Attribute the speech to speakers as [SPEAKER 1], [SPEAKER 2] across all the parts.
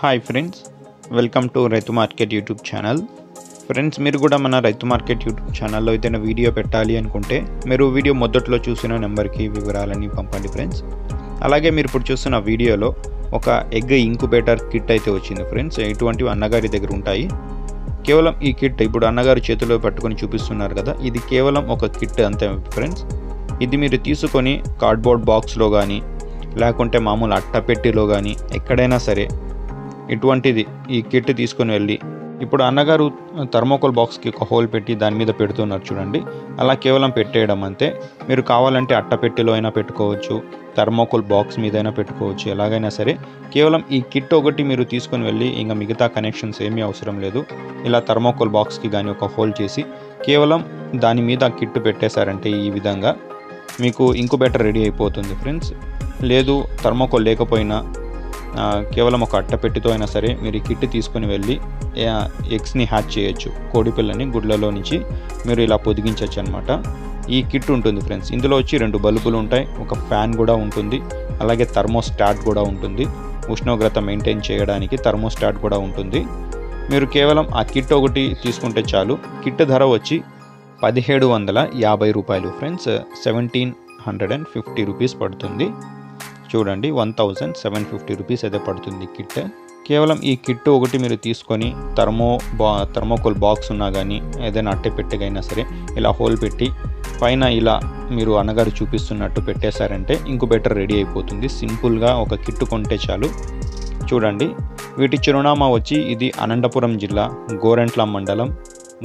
[SPEAKER 1] Hi friends, welcome to రైతు market YouTube channel. Friends, మీరు కూడా మన రైతు మార్కెట్ యూట్యూబ్ ఛానల్లో ఏదైనా వీడియో పెట్టాలి అనుకుంటే మీరు వీడియో మొదట్లో చూసిన నెంబర్కి వివరాలని పంపండి ఫ్రెండ్స్. అలాగే మీరు ఇప్పుడు చూస్తున్న వీడియోలో ఒక ఎగ్ ఇంక్యుబేటర్ కిట్ అయితే వచ్చింది ఫ్రెండ్స్. ఇటువంటివి అన్నగారి దగ్గర ఉంటాయి. కేవలం ఈ కిట్ ఇప్పుడు అన్నగారు చేతిలో పట్టుకొని చూపిస్తున్నారు కదా, ఇది కేవలం ఒక కిట్ అంతే ఫ్రెండ్స్. ఇది మీరు తీసుకొని కార్డ్బోర్డ్ బాక్స్లో కానీ లేకుంటే మామూలు అట్టపెట్టిలో కానీ ఎక్కడైనా సరే ఇటువంటిది ఈ కిట్ తీసుకొని వెళ్ళి, ఇప్పుడు అన్నగారు థర్మోకోల్ బాక్స్కి ఒక హోల్ పెట్టి దాని మీద పెడుతున్నారు చూడండి, అలా కేవలం పెట్టేయడం అంతే. మీరు కావాలంటే అట్టపెట్టిలో అయినా పెట్టుకోవచ్చు, థర్మోకోల్ బాక్స్ మీద అయినా పెట్టుకోవచ్చు, ఎలాగైనా సరే. కేవలం ఈ కిట్ ఒకటి మీరు తీసుకొని వెళ్ళి ఇంకా మిగతా కనెక్షన్స్ ఏమీ అవసరం లేదు. ఇలా థర్మోకోల్ బాక్స్కి కానీ ఒక హోల్ చేసి కేవలం దాని మీద కిట్ పెట్టేశారంటే ఈ విధంగా మీకు ఇంక్యుబేటర్ రెడీ అయిపోతుంది ఫ్రెండ్స్. లేదు థర్మోకోల్ లేకపోయినా కేవలం ఒక అట్టపెట్టితో అయినా సరే మీరు ఈ కిట్ తీసుకొని వెళ్ళి ఎగ్స్ని హ్యాచ్ చేయొచ్చు. కోడిపిల్లని గుడ్లలో నుంచి మీరు ఇలా పొదిగించవచ్చు అనమాట. ఈ కిట్ ఉంటుంది ఫ్రెండ్స్. ఇందులో వచ్చి 2 బల్బులు ఉంటాయి, ఒక ఫ్యాన్ కూడా ఉంటుంది, అలాగే థర్మోస్టాట్ కూడా ఉంటుంది. ఉష్ణోగ్రత మెయింటైన్ చేయడానికి థర్మోస్టాట్ కూడా ఉంటుంది. మీరు కేవలం ఆ కిట్ ఒకటి తీసుకుంటే చాలు. కిట్ ధర వచ్చి 1750 రూపాయలు ఫ్రెండ్స్. 1750 రూపీస్ పడుతుంది. చూడండి, 1750 రూపీస్ అయితే పడుతుంది కిట్. కేవలం ఈ కిట్ ఒకటి మీరు తీసుకొని థర్మోకోల్ బాక్స్ ఉన్నా కానీ ఏదైనా అట్టెపెట్టగైనా సరే ఇలా హోల్ పెట్టి పైన ఇలా మీరు అన్నగారు చూపిస్తున్నట్టు పెట్టేశారంటే ఇంక్యుబేటర్ రెడీ అయిపోతుంది. సింపుల్గా ఒక కిట్ కొంటే చాలు. చూడండి, వీటి చిరునామా వచ్చి ఇది అనంతపురం జిల్లా గోరెంట్ల మండలం,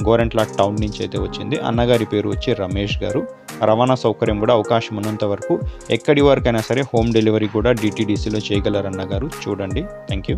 [SPEAKER 1] గోరెంట్ల టౌన్ నుంచి అయితే వచ్చింది. అన్నగారి పేరు వచ్చి రమేష్ గారు. రవాణా సౌకర్యం కూడా అవకాశం ఉన్నంత వరకు ఎక్కడి వరకైనా సరే హోమ్ డెలివరీ కూడా DTDCలో చేయగలరు అన్నగారు. చూడండి, థ్యాంక్ యూ.